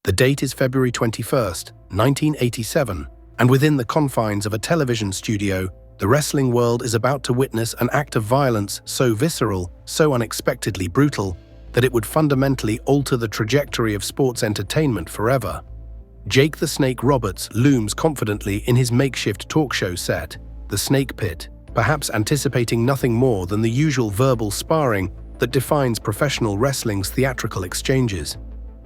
The date is February 21st, 1987, and within the confines of a television studio, the wrestling world is about to witness an act of violence so visceral, so unexpectedly brutal, that it would fundamentally alter the trajectory of sports entertainment forever. Jake the Snake Roberts looms confidently in his makeshift talk show set, the Snake Pit, perhaps anticipating nothing more than the usual verbal sparring that defines professional wrestling's theatrical exchanges.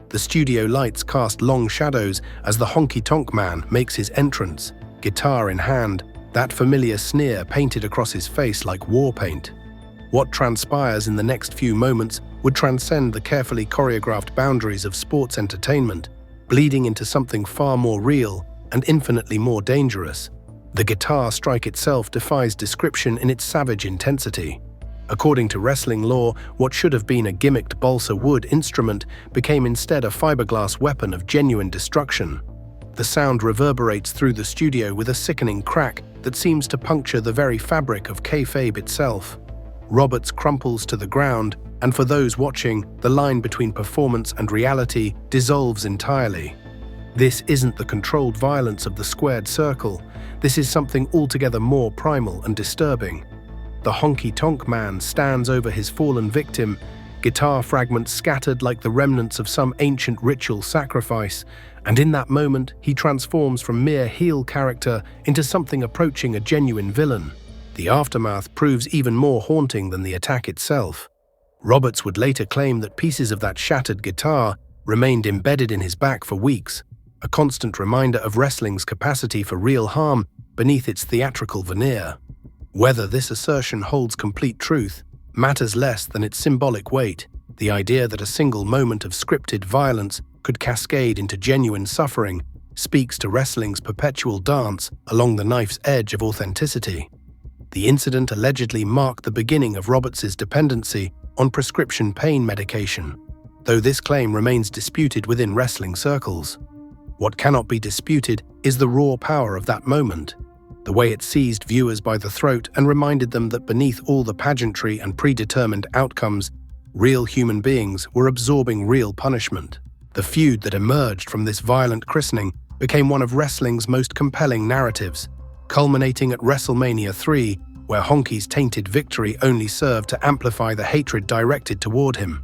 The studio lights cast long shadows as the Honky Tonk Man makes his entrance, guitar in hand, that familiar sneer painted across his face like war paint. What transpires in the next few moments would transcend the carefully choreographed boundaries of sports entertainment, bleeding into something far more real and infinitely more dangerous. The guitar strike itself defies description in its savage intensity. According to wrestling lore, what should have been a gimmicked balsa wood instrument became instead a fiberglass weapon of genuine destruction. The sound reverberates through the studio with a sickening crack that seems to puncture the very fabric of kayfabe itself. Roberts crumples to the ground, and for those watching, the line between performance and reality dissolves entirely. This isn't the controlled violence of the squared circle. This is something altogether more primal and disturbing. The Honky Tonk Man stands over his fallen victim, guitar fragments scattered like the remnants of some ancient ritual sacrifice, and in that moment he transforms from mere heel character into something approaching a genuine villain. The aftermath proves even more haunting than the attack itself. Roberts would later claim that pieces of that shattered guitar remained embedded in his back for weeks, a constant reminder of wrestling's capacity for real harm beneath its theatrical veneer. Whether this assertion holds complete truth matters less than its symbolic weight. The idea that a single moment of scripted violence could cascade into genuine suffering speaks to wrestling's perpetual dance along the knife's edge of authenticity. The incident allegedly marked the beginning of Roberts' dependency on prescription pain medication, though this claim remains disputed within wrestling circles. What cannot be disputed is the raw power of that moment, the way it seized viewers by the throat and reminded them that beneath all the pageantry and predetermined outcomes, real human beings were absorbing real punishment. The feud that emerged from this violent christening became one of wrestling's most compelling narratives, culminating at WrestleMania 3, where Honky's tainted victory only served to amplify the hatred directed toward him.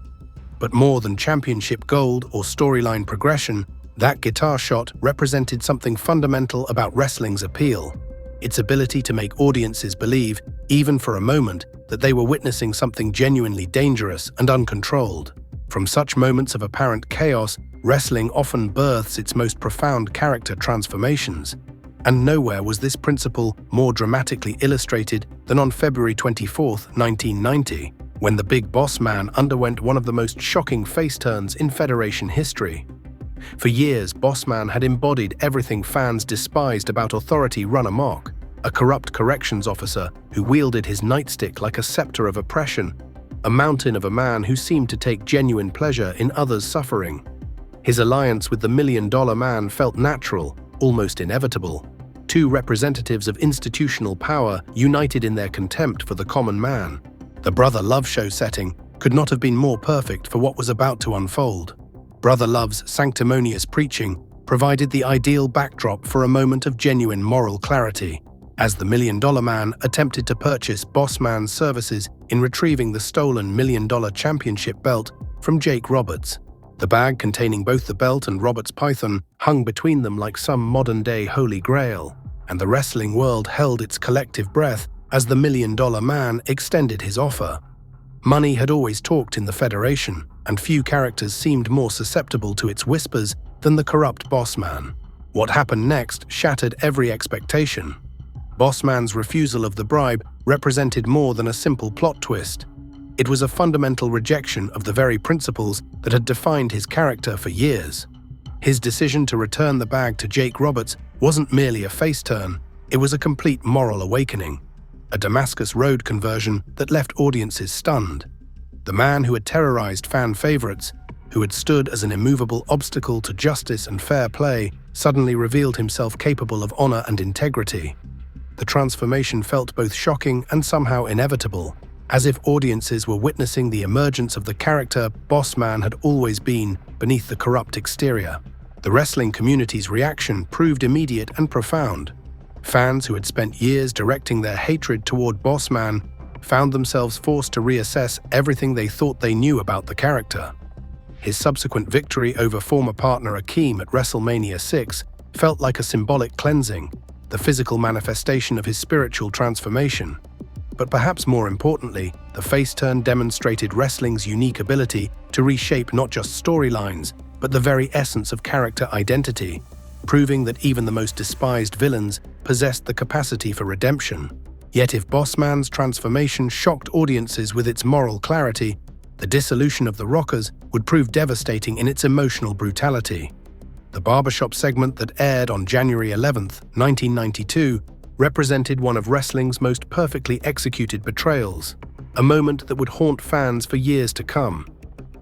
But more than championship gold or storyline progression, that guitar shot represented something fundamental about wrestling's appeal: its ability to make audiences believe, even for a moment, that they were witnessing something genuinely dangerous and uncontrolled. From such moments of apparent chaos, wrestling often births its most profound character transformations. And nowhere was this principle more dramatically illustrated than on February 24, 1990, when the Big Boss Man underwent one of the most shocking face turns in Federation history. For years, Boss Man had embodied everything fans despised about authority run amok: a corrupt corrections officer who wielded his nightstick like a scepter of oppression, a mountain of a man who seemed to take genuine pleasure in others' suffering. His alliance with the $1 Million Man felt natural, almost inevitable. Two representatives of institutional power united in their contempt for the common man. The Brother Love show setting could not have been more perfect for what was about to unfold. Brother Love's sanctimonious preaching provided the ideal backdrop for a moment of genuine moral clarity, as the $1 Million Man attempted to purchase Boss Man's services in retrieving the stolen $1 Million Championship belt from Jake Roberts. The bag containing both the belt and Roberts' python hung between them like some modern-day holy grail, and the wrestling world held its collective breath as the $1 Million Man extended his offer. Money had always talked in the Federation, and few characters seemed more susceptible to its whispers than the corrupt Boss Man. What happened next shattered every expectation. Boss Man's refusal of the bribe represented more than a simple plot twist. It was a fundamental rejection of the very principles that had defined his character for years. His decision to return the bag to Jake Roberts wasn't merely a face turn, it was a complete moral awakening, a Damascus Road conversion that left audiences stunned. The man who had terrorized fan favorites, who had stood as an immovable obstacle to justice and fair play, suddenly revealed himself capable of honor and integrity. The transformation felt both shocking and somehow inevitable, as if audiences were witnessing the emergence of the character Boss Man had always been beneath the corrupt exterior. The wrestling community's reaction proved immediate and profound. Fans who had spent years directing their hatred toward Boss Man found themselves forced to reassess everything they thought they knew about the character. His subsequent victory over former partner Akeem at WrestleMania 6 felt like a symbolic cleansing, the physical manifestation of his spiritual transformation. But perhaps more importantly, the face turn demonstrated wrestling's unique ability to reshape not just storylines, but the very essence of character identity, proving that even the most despised villains possessed the capacity for redemption. Yet if Boss Man's transformation shocked audiences with its moral clarity, the dissolution of the Rockers would prove devastating in its emotional brutality. The barbershop segment that aired on January 11, 1992, represented one of wrestling's most perfectly executed betrayals, a moment that would haunt fans for years to come.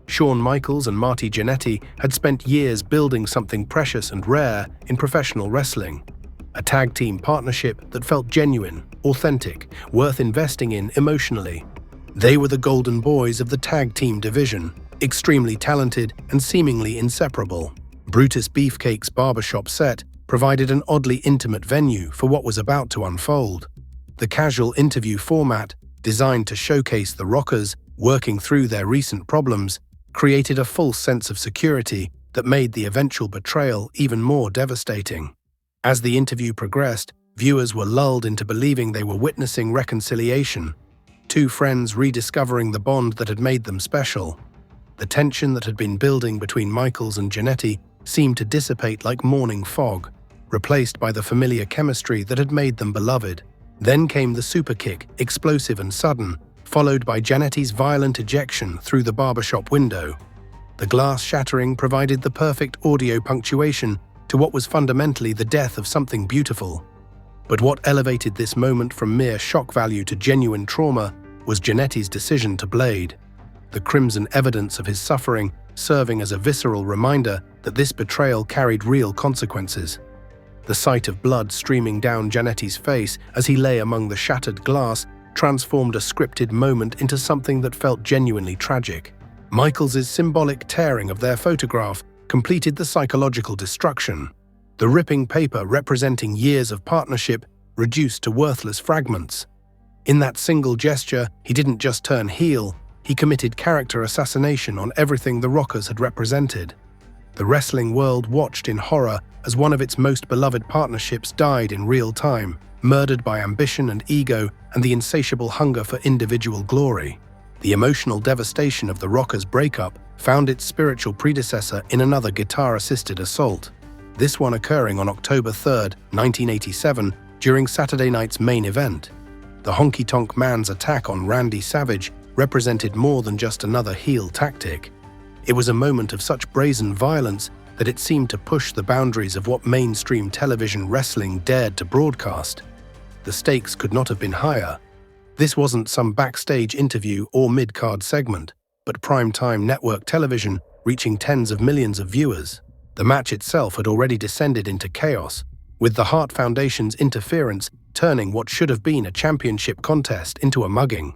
Shawn Michaels and Marty Jannetty had spent years building something precious and rare in professional wrestling, a tag team partnership that felt genuine, authentic, worth investing in emotionally. They were the golden boys of the tag team division, extremely talented and seemingly inseparable. Brutus Beefcake's barbershop set provided an oddly intimate venue for what was about to unfold. The casual interview format, designed to showcase the Rockers working through their recent problems, created a false sense of security that made the eventual betrayal even more devastating. As the interview progressed, viewers were lulled into believing they were witnessing reconciliation, two friends rediscovering the bond that had made them special. The tension that had been building between Michaels and Jannetty seemed to dissipate like morning fog, replaced by the familiar chemistry that had made them beloved. Then came the superkick, explosive and sudden, followed by Jannetty's violent ejection through the barbershop window. The glass shattering provided the perfect audio punctuation to what was fundamentally the death of something beautiful. But what elevated this moment from mere shock value to genuine trauma was Jannetty's decision to blade, the crimson evidence of his suffering serving as a visceral reminder that this betrayal carried real consequences. The sight of blood streaming down Jannetty's face as he lay among the shattered glass transformed a scripted moment into something that felt genuinely tragic. Michaels's symbolic tearing of their photograph completed the psychological destruction, the ripping paper representing years of partnership reduced to worthless fragments. In that single gesture, he didn't just turn heel, he committed character assassination on everything the Rockers had represented. The wrestling world watched in horror as one of its most beloved partnerships died in real time, murdered by ambition and ego and the insatiable hunger for individual glory. The emotional devastation of the Rockers' breakup found its spiritual predecessor in another guitar-assisted assault, this one occurring on October 3, 1987, during Saturday night's main event. The Honky Tonk Man's attack on Randy Savage represented more than just another heel tactic. It was a moment of such brazen violence that it seemed to push the boundaries of what mainstream television wrestling dared to broadcast. The stakes could not have been higher. This wasn't some backstage interview or mid-card segment, but prime-time network television reaching tens of millions of viewers. The match itself had already descended into chaos, with the Hart Foundation's interference turning what should have been a championship contest into a mugging.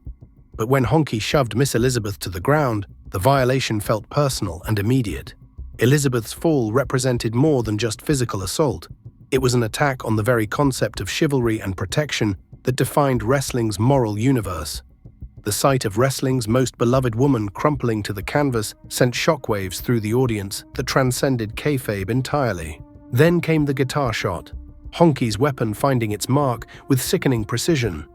But when Honky shoved Miss Elizabeth to the ground, the violation felt personal and immediate. Elizabeth's fall represented more than just physical assault. It was an attack on the very concept of chivalry and protection that defined wrestling's moral universe. The sight of wrestling's most beloved woman crumpling to the canvas sent shockwaves through the audience that transcended kayfabe entirely. Then came the guitar shot, Honky's weapon finding its mark with sickening precision.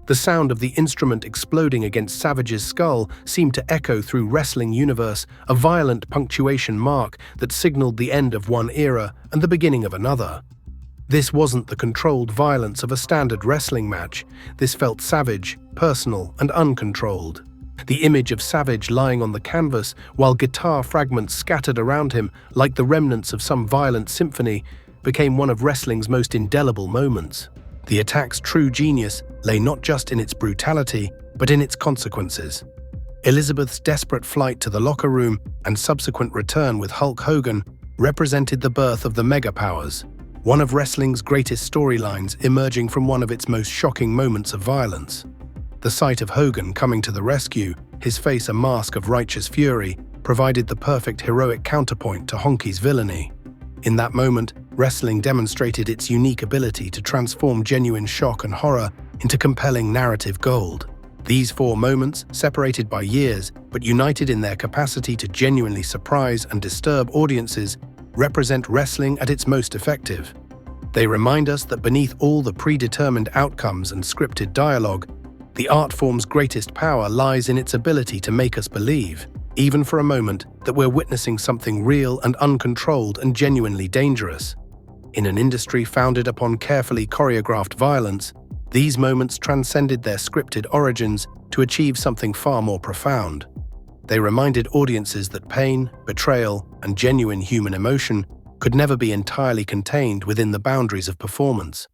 The sound of the instrument exploding against Savage's skull seemed to echo through wrestling universe, a violent punctuation mark that signaled the end of one era and the beginning of another. This wasn't the controlled violence of a standard wrestling match. This felt savage, personal, and uncontrolled. The image of Savage lying on the canvas while guitar fragments scattered around him like the remnants of some violent symphony became one of wrestling's most indelible moments. The attack's true genius lay not just in its brutality, but in its consequences. Elizabeth's desperate flight to the locker room and subsequent return with Hulk Hogan represented the birth of the Mega Powers, one of wrestling's greatest storylines emerging from one of its most shocking moments of violence. The sight of Hogan coming to the rescue, his face a mask of righteous fury, provided the perfect heroic counterpoint to Honky's villainy. In that moment, wrestling demonstrated its unique ability to transform genuine shock and horror into compelling narrative gold. These 4 moments, separated by years but united in their capacity to genuinely surprise and disturb audiences, represent wrestling at its most effective. They remind us that beneath all the predetermined outcomes and scripted dialogue, the art form's greatest power lies in its ability to make us believe, even for a moment, that we're witnessing something real and uncontrolled and genuinely dangerous. In an industry founded upon carefully choreographed violence, these moments transcended their scripted origins to achieve something far more profound. They reminded audiences that pain, betrayal, and genuine human emotion could never be entirely contained within the boundaries of performance.